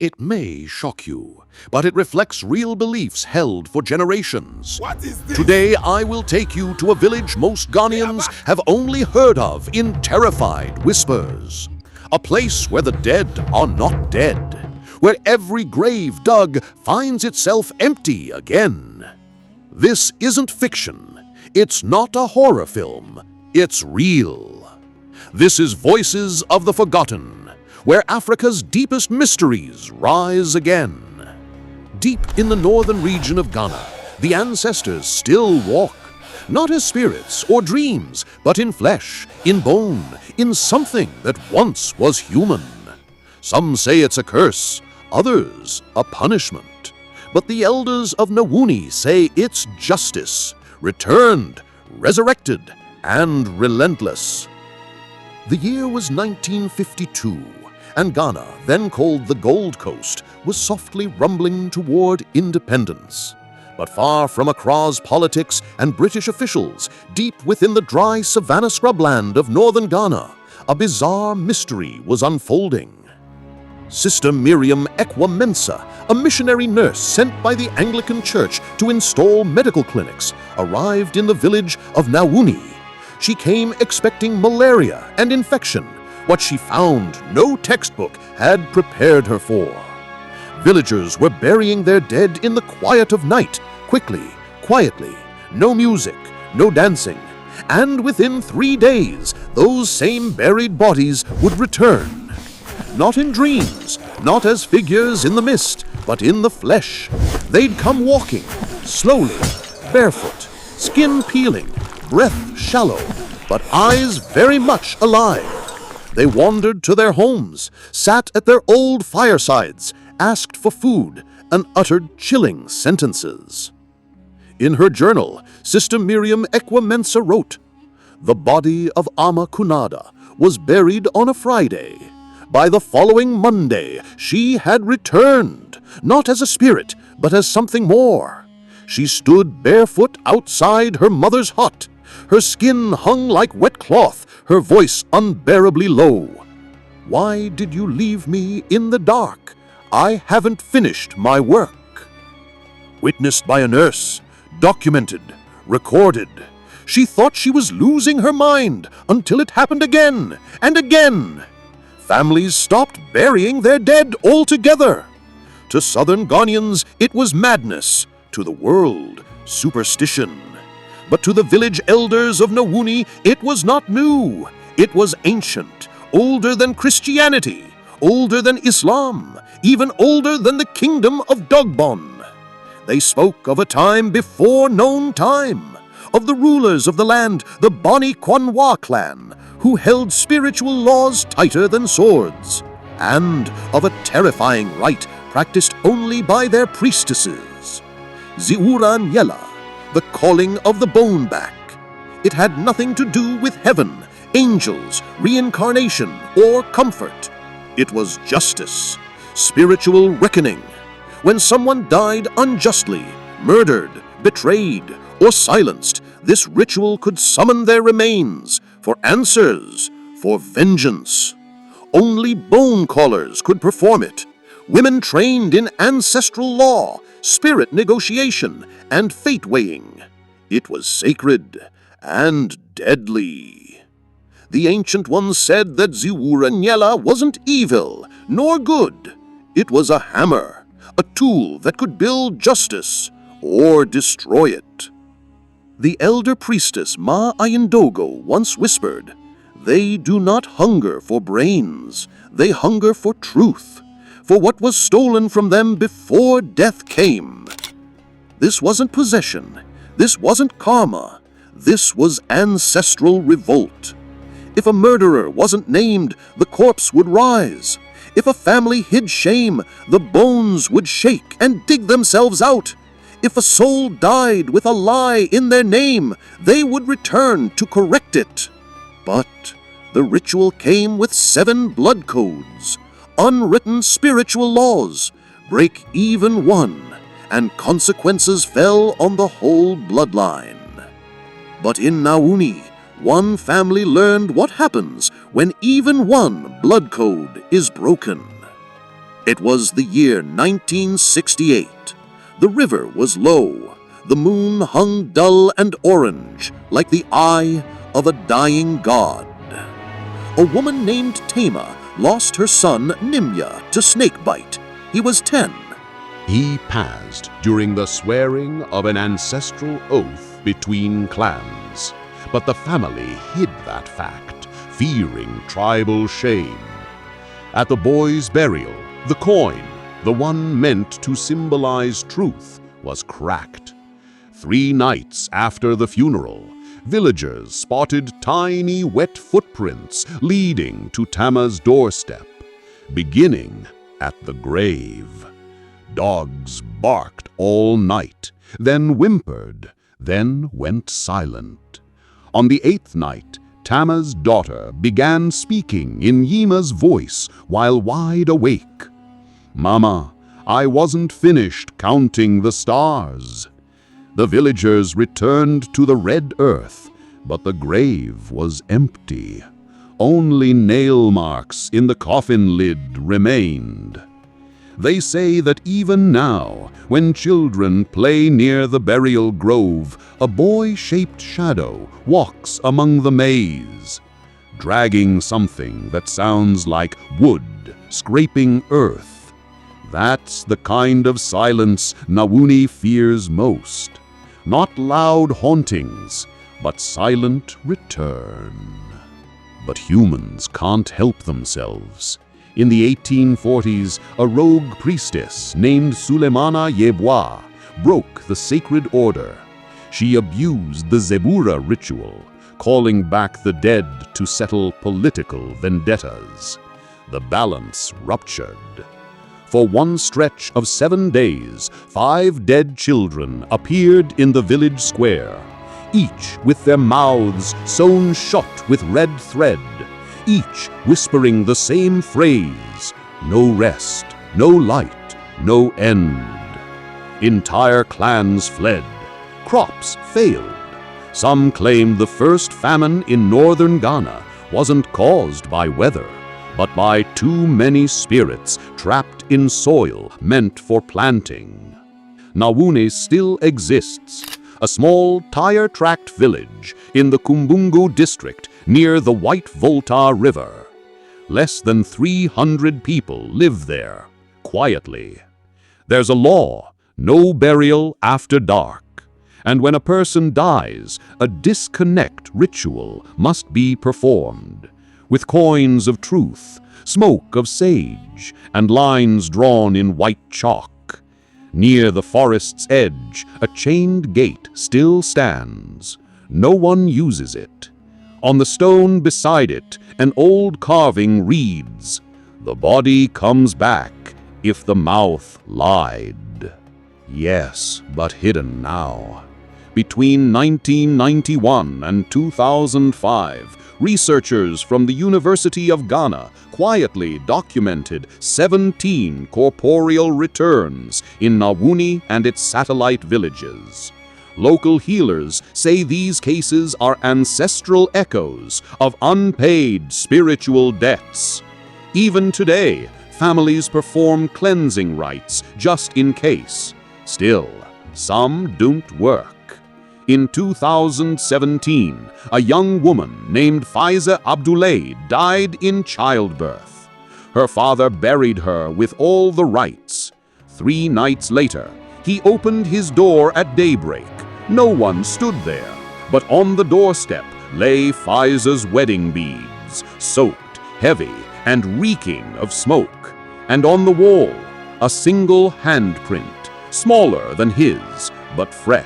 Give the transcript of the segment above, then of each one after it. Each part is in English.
It may shock you, but it reflects real beliefs held for generations. What is this? Today, I will take you to a village most Ghanaians have only heard of in terrified whispers. A place where the dead are not dead, where every grave dug finds itself empty again. This isn't fiction. It's not a horror film. It's real. This is Voices of the Forgotten, where Africa's deepest mysteries rise again. Deep in the northern region of Ghana, the ancestors still walk, not as spirits or dreams, but in flesh, in bone, in something that once was human. Some say it's a curse, others a punishment. But the elders of Nawuni say it's justice, returned, resurrected, and relentless. The year was 1952, and Ghana, then called the Gold Coast, was softly rumbling toward independence. But far from Accra's politics and British officials, deep within the dry savanna scrubland of northern Ghana, a bizarre mystery was unfolding. Sister Miriam Ekwa-Mensah, a missionary nurse sent by the Anglican Church to install medical clinics, arrived in the village of Nawuni. She came expecting malaria and infection, what she found no textbook had prepared her for. Villagers were burying their dead in the quiet of night, quickly, quietly, no music, no dancing, and within 3 days, those same buried bodies would return. Not in dreams, not as figures in the mist, but in the flesh. They'd come walking, slowly, barefoot, skin peeling, breath shallow, but eyes very much alive. They wandered to their homes, sat at their old firesides, asked for food, and uttered chilling sentences. In her journal, Sister Miriam Ekwa-Mensah wrote, "The body of Ama Kunada was buried on a Friday. By the following Monday, she had returned, not as a spirit, but as something more. She stood barefoot outside her mother's hut. Her skin hung like wet cloth, her voice unbearably low. Why did you leave me in the dark? I haven't finished my work." Witnessed by a nurse, documented, recorded, she thought she was losing her mind until it happened again and again. Families stopped burying their dead altogether. To southern Ghanaians, it was madness. To the world, superstition. But to the village elders of Nawuni, it was not new. It was ancient, older than Christianity, older than Islam, even older than the kingdom of Dogbon. They spoke of a time before known time, of the rulers of the land, the Boni Kwanwa clan, who held spiritual laws tighter than swords, and of a terrifying rite practiced only by their priestesses. Zewura Nyɛla, the calling of the bone back. It had nothing to do with heaven, angels, reincarnation, or comfort. It was justice, spiritual reckoning. When someone died unjustly, murdered, betrayed, or silenced, this ritual could summon their remains for answers, for vengeance. Only bone callers could perform it. Women trained in ancestral law, spirit negotiation, and fate weighing. It was sacred and deadly. The ancient ones said that Zewura Nyɛla wasn't evil nor good. It was a hammer, a tool that could build justice or destroy it. The elder priestess Ma Ayindogo once whispered, "They do not hunger for brains, they hunger for truth, for what was stolen from them before death came." This wasn't possession, this wasn't karma, this was ancestral revolt. If a murderer wasn't named, the corpse would rise. If a family hid shame, the bones would shake and dig themselves out. If a soul died with a lie in their name, they would return to correct it. But the ritual came with 7 blood codes, unwritten spiritual laws. Break even one, and consequences fell on the whole bloodline. But in Nawuni, one family learned what happens when even one blood code is broken. It was the year 1968. The river was low. The moon hung dull and orange, like the eye of a dying god. A woman named Tama lost her son Nimya to snakebite. He was 10. He passed during the swearing of an ancestral oath between clans, but the family hid that fact, fearing tribal shame. At the boy's burial, the coin, the one meant to symbolize truth, was cracked. 3 nights after the funeral, villagers spotted tiny wet footprints leading to Tama's doorstep, beginning at the grave. Dogs barked all night, then whimpered, then went silent. On the 8th night, Tama's daughter began speaking in Yima's voice while wide awake. "Mama, I wasn't finished counting the stars." The villagers returned to the red earth, but the grave was empty. Only nail marks in the coffin lid remained. They say that even now, when children play near the burial grove, a boy-shaped shadow walks among the maize, dragging something that sounds like wood scraping earth. That's the kind of silence Nawuni fears most. Not loud hauntings, but silent return. But humans can't help themselves. In the 1840s, a rogue priestess named Sulemana Yeboah broke the sacred order. She abused the Zewura ritual, calling back the dead to settle political vendettas. The balance ruptured. For one stretch of 7 days, 5 dead children appeared in the village square, each with their mouths sewn shut with red thread, each whispering the same phrase, "No rest, no light, no end." Entire clans fled. Crops failed. Some claimed the first famine in northern Ghana wasn't caused by weather, but by too many spirits trapped in soil meant for planting. Nawuni still exists, a small tire-tracked village in the Kumbungu district near the White Volta River. Less than 300 people live there, quietly. There's a law, no burial after dark. And when a person dies, a disconnect ritual must be performed, with coins of truth, smoke of sage, and lines drawn in white chalk. Near the forest's edge, a chained gate still stands. No one uses it. On the stone beside it, an old carving reads, "The body comes back if the mouth lied." Yes, but hidden now. Between 1991 and 2005, researchers from the University of Ghana quietly documented 17 corporeal returns in Nawuni and its satellite villages. Local healers say these cases are ancestral echoes of unpaid spiritual debts. Even today, families perform cleansing rites just in case. Still, some don't work. In 2017, a young woman named Faiza Abdoulaye died in childbirth. Her father buried her with all the rites. 3 nights later, he opened his door at daybreak. No one stood there, but on the doorstep lay Faiza's wedding beads, soaked, heavy, and reeking of smoke. And on the wall, a single handprint, smaller than his, but fresh.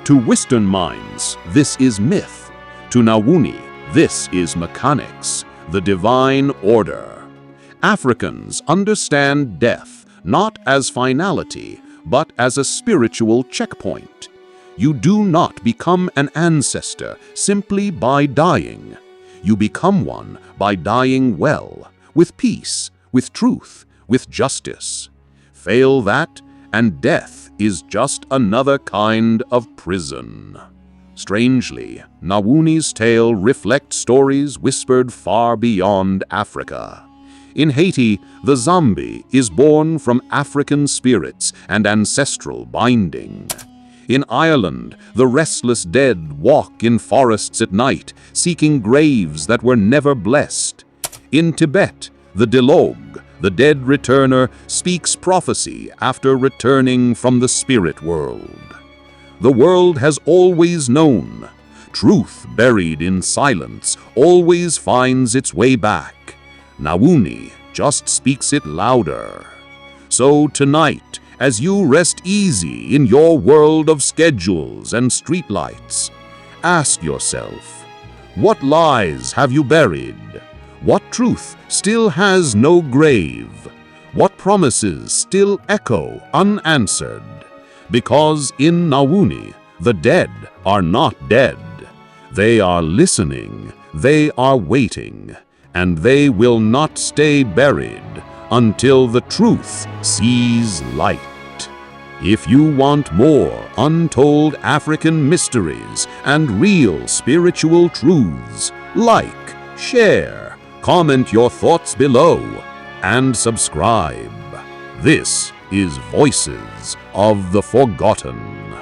To Western minds, this is myth. To Nawuni, this is mechanics, the divine order. Africans understand death not as finality, but as a spiritual checkpoint. You do not become an ancestor simply by dying. You become one by dying well, with peace, with truth, with justice. Fail that, and death is just another kind of prison. Strangely, Nawuni's tale reflects stories whispered far beyond Africa. In Haiti, the zombie is born from African spirits and ancestral binding. In Ireland, the restless dead walk in forests at night, seeking graves that were never blessed. In Tibet, the Dialogue, the dead returner, speaks prophecy after returning from the spirit world. The world has always known. Truth buried in silence always finds its way back. Nawuni just speaks it louder. So tonight, as you rest easy in your world of schedules and streetlights, ask yourself, what lies have you buried? What truth still has no grave? What promises still echo unanswered? Because in Nawuni, the dead are not dead. They are listening, they are waiting, and they will not stay buried until the truth sees light. If you want more untold African mysteries and real spiritual truths, like, share, comment your thoughts below, and subscribe. This is Voices of the Forgotten.